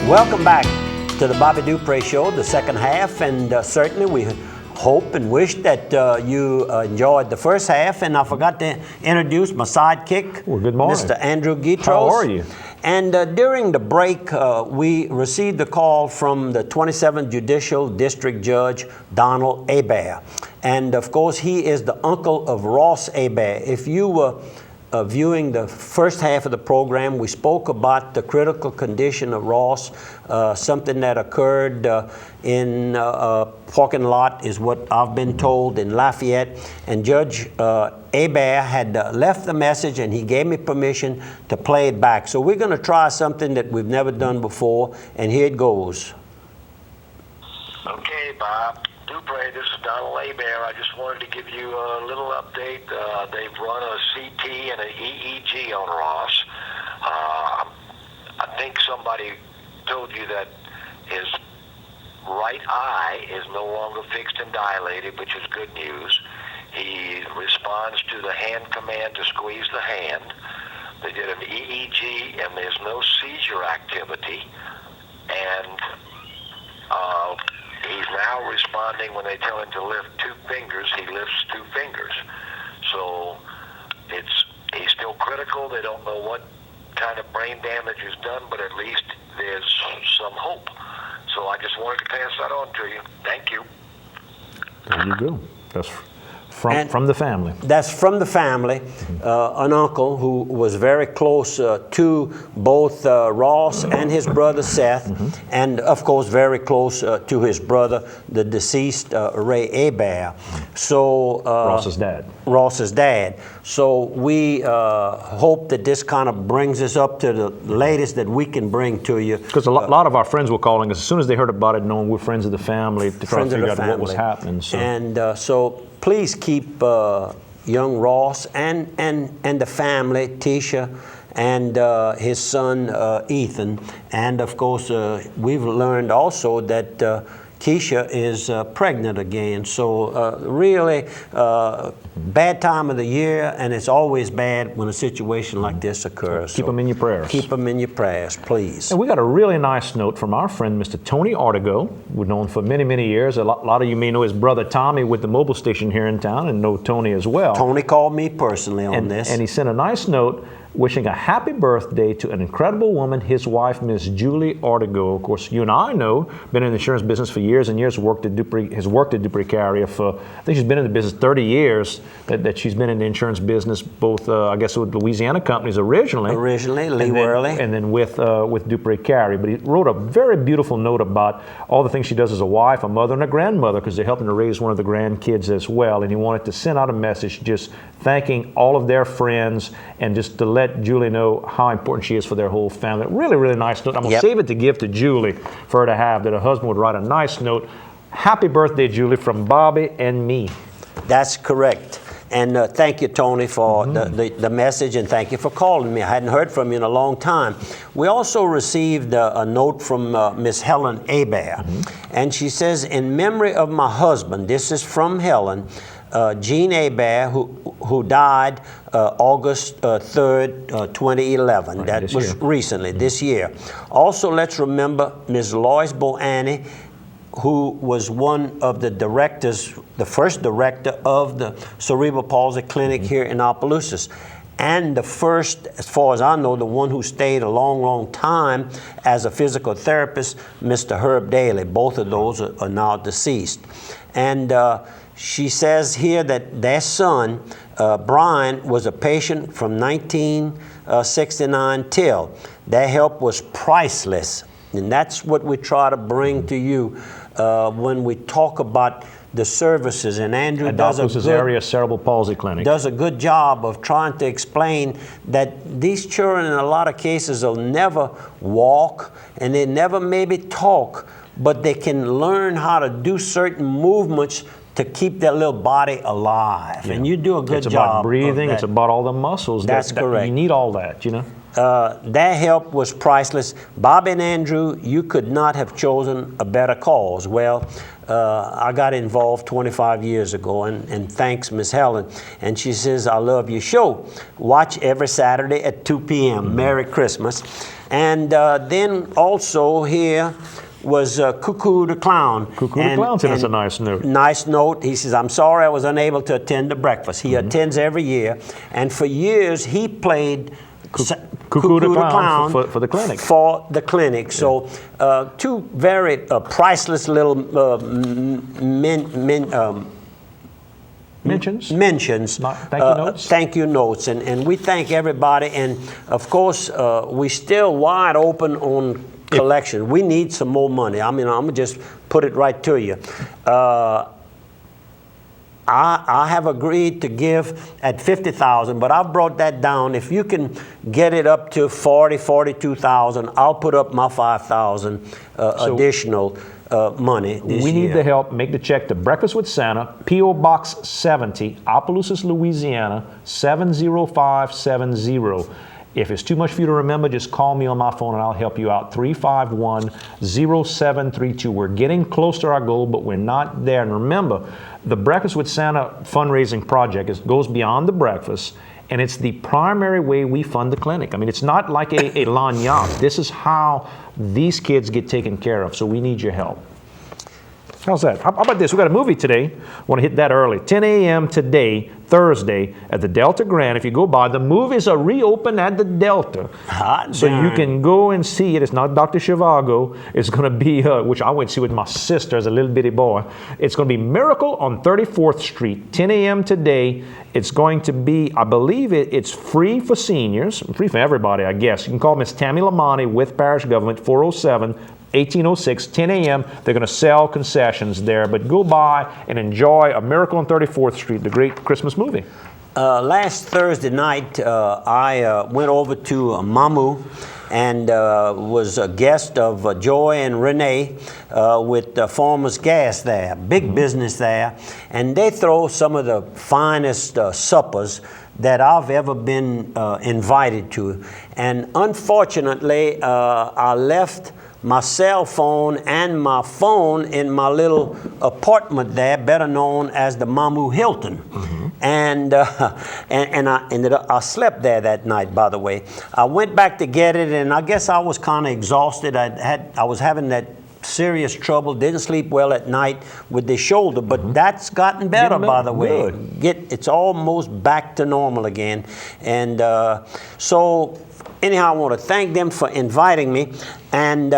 Welcome back to the Bobby Dupre Show, the second half, and certainly we hope and wish that you enjoyed the first half. And I forgot to introduce my sidekick, Well, good morning. Mr. Andrew Guitros. How are you? And during the break, we received a call from the 27th Judicial District Judge, Donald Hebert. And of course, he is the uncle of Ross Hebert. If you were viewing the first half of the program, we spoke about the critical condition of Ross, something that occurred in a parking lot, is what I've been told, in Lafayette. And Judge Hebert had left the message, and he gave me permission to play it back. So we're going to try something that we've never done before, and here it goes. Okay, Bob Dupre, this is Donald Hebert. I just wanted to give you a little update. They've run a CT and an EEG on Ross. I think somebody told you that his right eye is no longer fixed and dilated, which is good news. He responds to the hand command to squeeze the hand. They did an EEG, and there's no seizure activity. And he's now responding when they tell him to lift 2 fingers. He lifts 2 fingers. So he's still critical. They don't know what kind of brain damage is done, but at least there's some hope. So I just wanted to pass that on to you. Thank you. There you go. That's from the family. That's from the family, an uncle who was very close to both Ross and his brother Seth, and of course very close to his brother, the deceased Ray Hebert. So Ross's dad. Ross's dad. So we hope that this kind of brings us up to the latest that we can bring to you. Because a lot of our friends were calling us as soon as they heard about it, knowing we're friends of the family, to try to figure out what was happening. So. And so please keep young Ross and the family, Tisha, and his son Ethan. And of course, we've learned also that Keisha is pregnant again. So really bad time of the year, and it's always bad when a situation like this occurs. Keep them in your prayers. Keep them in your prayers, please. And we got a really nice note from our friend, Mr. Tony Artigo. We've known for many, many years. A lot of you may know his brother Tommy with the mobile station here in town, and know Tony as well. Tony called me personally on this. And he sent a nice note wishing a happy birthday to an incredible woman, his wife, Miss Julie Artigo. Of course, you and I know, been in the insurance business for years and years, has worked at Dupree Carrier for, I think she's been in the business 30 years, that she's been in the insurance business, both, I guess, with Louisiana companies originally. Lee Worley. And then with Dupree Carrier. But he wrote a very beautiful note about all the things she does as a wife, a mother, and a grandmother, because they're helping to raise one of the grandkids as well. And he wanted to send out a message just thanking all of their friends, and just to let Julie know how important she is for their whole family. Really, really nice note. I'm going to save it to give to Julie for her to have, that her husband would write a nice note. Happy birthday, Julie, from Bobby and me. That's correct. And thank you, Tony, for the message, and thank you for calling me. I hadn't heard from you in a long time. We also received a note from Miss Helen Hebert, and she says, in memory of my husband, this is from Helen, Jean Hebert, who died August 3rd, 2011. Right, that was year. recently, this year. Also, let's remember Ms. Lois Boanni, who was one of the directors, the first director of the Cerebral Palsy Clinic here in Opelousas. And the first, as far as I know, the one who stayed a long, long time as a physical therapist, Mr. Herb Daly. Both of those are now deceased. And she says here that their son, Brian, was a patient from 1969 till. Their help was priceless. And that's what we try to bring to you when we talk about the services. And Andrew does area cerebral palsy clinic does a good job of trying to explain that these children in a lot of cases will never walk, and they never maybe talk, but they can learn how to do certain movements to keep that little body alive. And you do a good It's job. about breathing. of It's that. about all the muscles. That's correct. You need all that, you know. That help was priceless. Bobby and Andrew, you could not have chosen a better cause. Well, I got involved 25 years ago, and thanks, Miss Helen. And she says, I love your show. Watch every Saturday at 2 p.m. Merry Christmas. And then also here was Cuckoo the Clown. Cuckoo the Clown sent us a nice note. Nice note. He says, I'm sorry I was unable to attend the breakfast. He attends every year. And for years, he played Cuckoo the Clown for the clinic. For the clinic. So two very priceless little Mentions. Thank you notes. Thank you notes. And we thank everybody. And of course, we still wide open on collection. We need some more money. I mean, I'm going to just put it right to you. I have agreed to give at $50,000, but I've brought that down. If you can get it up to $42,000, I'll put up my $5,000 additional money this We need year. the help. Make the check to Breakfast with Santa, P.O. Box 70, Opelousas, Louisiana, 70570. If it's too much for you to remember, just call me on my phone and I'll help you out. 351-0732. We're getting close to our goal, but we're not there. And remember, the Breakfast with Santa fundraising project goes beyond the breakfast, and it's the primary way we fund the clinic. I mean, it's not like a lagniappe. This is how these kids get taken care of, so we need your help. How's that? How about this? We got a movie today. Want to hit that early. 10 a.m. today, Thursday, at the Delta Grand. If you go by, the movies are reopened at the Delta. So you can go and see it. It's not Dr. Zhivago. It's going to be, which I went to see with my sister as a little bitty boy. It's going to be Miracle on 34th Street, 10 a.m. today. It's going to be, I believe it's free for seniors, free for everybody, I guess. You can call Miss Tammy Lamani with Parish Government, 407-1806, 10 a.m. They're going to sell concessions there, but go by and enjoy A Miracle on 34th Street, the great Christmas movie. Last Thursday night, I went over to Mamu and was a guest of Joy and Renee with Farmers Gas there, big business there. And they throw some of the finest suppers that I've ever been invited to. And unfortunately, I left my cell phone and my phone in my little apartment there, better known as the Mamu Hilton. And I slept there that night, by the way. I went back to get it, and I guess I was kind of exhausted. I was having that serious trouble, didn't sleep well at night with the shoulder, but that's gotten better, by the way. It's almost back to normal again. And so anyhow, I want to thank them for inviting me, and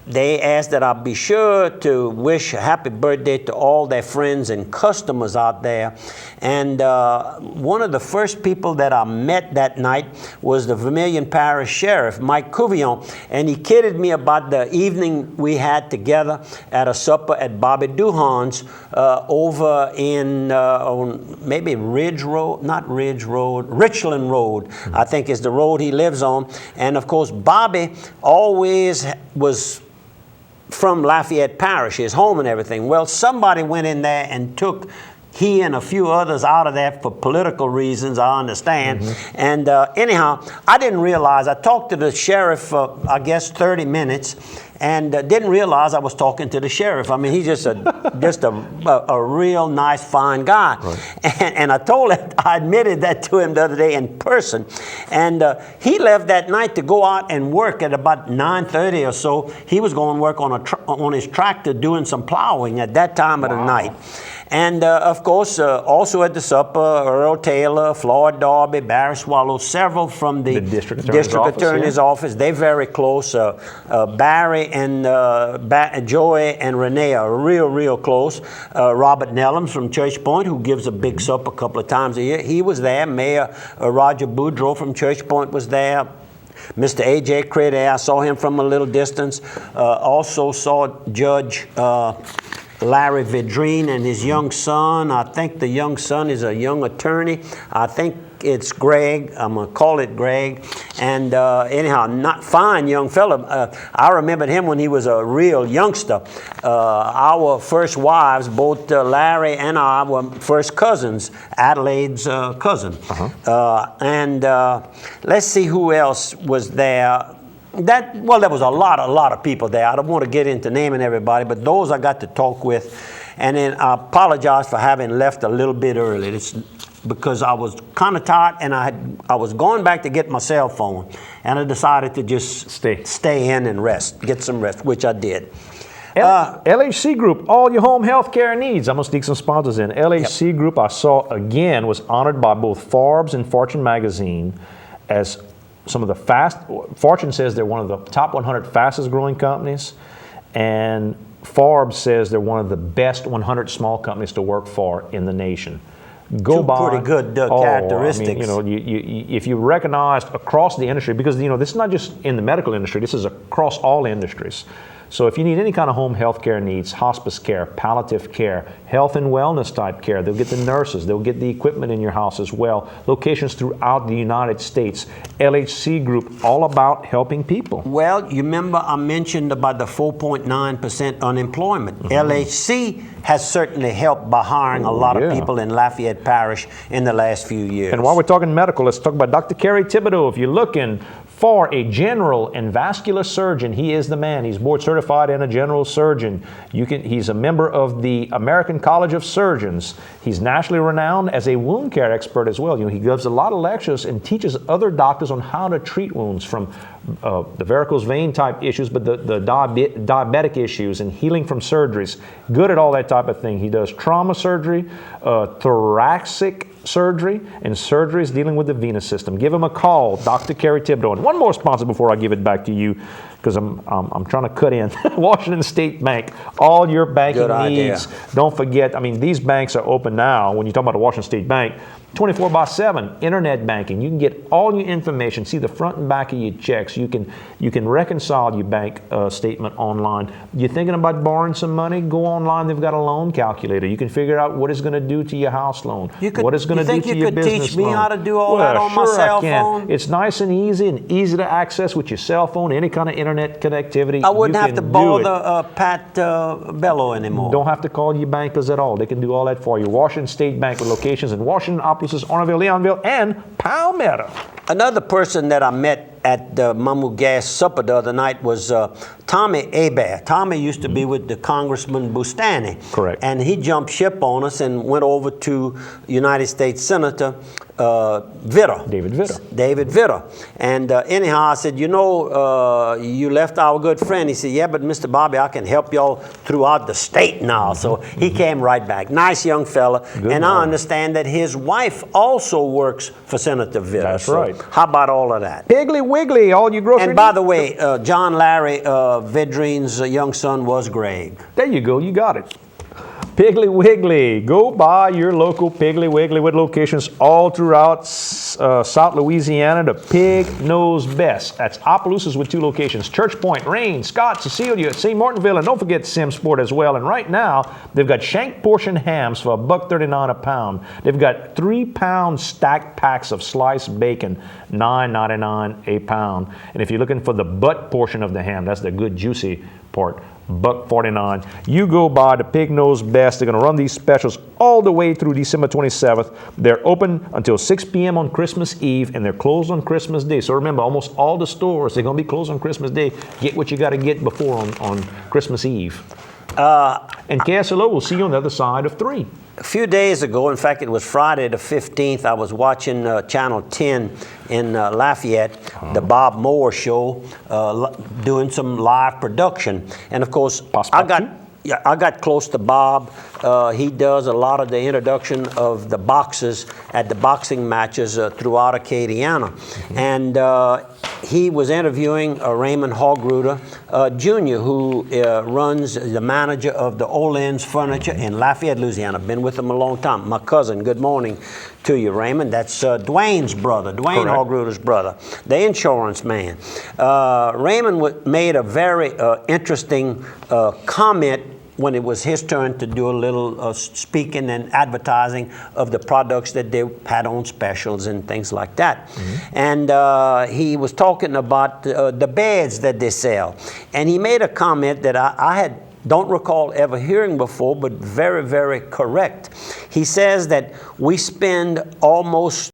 they asked that I be sure to wish a happy birthday to all their friends and customers out there. And one of the first people that I met that night was the Vermilion Parish Sheriff, Mike Couvillon, and he kidded me about the evening we had together at a supper at Bobby Duhan's over in on maybe Richland Road, I think is the road he lives on. And of course, Bobby always was from Lafayette Parish, his home and everything. Well, somebody went in there and took he and a few others out of there for political reasons, I understand. And anyhow, I didn't realize, I talked to the sheriff for, I guess, 30 minutes, and didn't realize I was talking to the sheriff. I mean, he's just a real nice, fine guy. Right. And I told him, I admitted that to him the other day in person. And he left that night to go out and work at about 9:30 or so. He was going to work on his tractor doing some plowing at that time of the night. And of course, also at the supper, Earl Taylor, Floyd Darby, Barry Swallow, several from the District Attorney's office. They're very close. Barry and Joy and Renee are real close. Robert Nellums from Church Point, who gives a big supper a couple of times a year, he was there. Mayor Roger Boudreaux from Church Point was there. Mr. A.J. Crede, I saw him from a little distance. Also saw Judge Larry Vidrine and his young son. I think the young son is a young attorney. I think it's Greg. I'm going to call it Greg. And anyhow, not fine young fella. I remembered him when he was a real youngster. Our first wives, both Larry and I, were first cousins, Adelaide's cousin. And let's see who else was there. There was a lot of people there. I don't want to get into naming everybody, but those I got to talk with. And then I apologize for having left a little bit early. It's because I was kind of tired, and I was going back to get my cell phone, and I decided to just stay in and rest, get some rest, which I did. LHC Group, all your home health care needs. I'm going to sneak some sponsors in. LHC Group, I saw again, was honored by both Forbes and Fortune magazine as some of the Fortune says they're one of the top 100 fastest growing companies, and Forbes says they're one of the best 100 small companies to work for in the nation. Go by pretty good characteristics. I mean, if you recognized across the industry, because this is not just in the medical industry, this is across all industries. So if you need any kind of home health care needs, hospice care, palliative care, health and wellness type care, they'll get the nurses, they'll get the equipment in your house as well. Locations throughout the United States. LHC Group, all about helping people. Well, you remember I mentioned about the 4.9% unemployment. LHC has certainly helped by hiring a lot of people in Lafayette Parish in the last few years. And while we're talking medical, let's talk about Dr. Kerry Thibodeau. If you're looking for a general and vascular surgeon, he is the man. He's board certified and a general surgeon. He's a member of the American College of Surgeons. He's nationally renowned as a wound care expert as well. He gives a lot of lectures and teaches other doctors on how to treat wounds, from the varicose vein type issues, but the diabetic issues, and healing from surgeries. Good at all that type of thing. He does trauma surgery, thoracic surgery, and surgeries dealing with the venous system. Give him a call, Dr. Kerry Thibodeau. And one more sponsor before I give it back to you, because I'm trying to cut in. Washington State Bank, all your banking needs. Don't forget, these banks are open now. When you talk about the Washington State Bank, 24/7 internet banking. You can get all your information, see the front and back of your checks. You can reconcile your bank statement online. You're thinking about borrowing some money? Go online. They've got a loan calculator. You can figure out what it's going to do to your house loan. What it's going to do to your business loan. You think you could teach me how to do all that on my cell phone? It's nice and easy to access with your cell phone. Any kind of internet connectivity. I wouldn't have to bother Pat Bello anymore. Don't have to call your bankers at all. They can do all that for you. Washington State Bank with locations in Washington, Ornerville, Leonville, and Palmetto. Another person that I met at the Mamu Gas supper the other night was Tommy Hebert. Tommy used to be with the Congressman Bustani. Correct. And he jumped ship on us and went over to United States Senator Vitter. David Vitter. And anyhow, I said, you left our good friend. He said, yeah, but Mr. Bobby, I can help y'all throughout the state now. So he came right back. Nice young fella. I understand that his wife also works for Senator Vitter. That's right. How about all of that? Piggly Wiggly, all your grocery And by the way, John Larry Vidrine's young son was Greg. There you go. You got it. Piggly Wiggly. Go by your local Piggly Wiggly with locations all throughout South Louisiana. The pig knows best. That's Opelousas with 2 locations. Church Point, Rain, Scott, Cecilia, St. Martinville, and don't forget Simsport as well. And right now, they've got shank portion hams for $1.39 a pound. They've got 3-pound stacked packs of sliced bacon, $9.99 a pound. And if you're looking for the butt portion of the ham, that's the good juicy part, $1.49. You go by the Pig Knows Best. They're going to run these specials all the way through December 27th. They're open until 6 p.m. on Christmas Eve, and they're closed on Christmas Day. So remember, almost all the stores, they're going to be closed on Christmas Day. Get what you got to get before on Christmas Eve. And KSLO will see you on the other side of 3. A few days ago, in fact, it was Friday the 15th, I was watching Channel 10 in Lafayette, the Bob Moore show, doing some live production. And of course, I got close to Bob. He does a lot of the introduction of the boxers at the boxing matches throughout Acadiana. And he was interviewing Raymond Hogruder Jr., who runs the manager of the Olen's Furniture in Lafayette, Louisiana. Been with him a long time. My cousin, good morning to you, Raymond. That's Dwayne's brother, Dwayne Hogruder's brother, the insurance man. Raymond made a very interesting comment when it was his turn to do a little speaking and advertising of the products that they had on specials and things like that. And he was talking about the beds that they sell. And he made a comment that I don't recall ever hearing before, but very, very correct. He says that we spend almost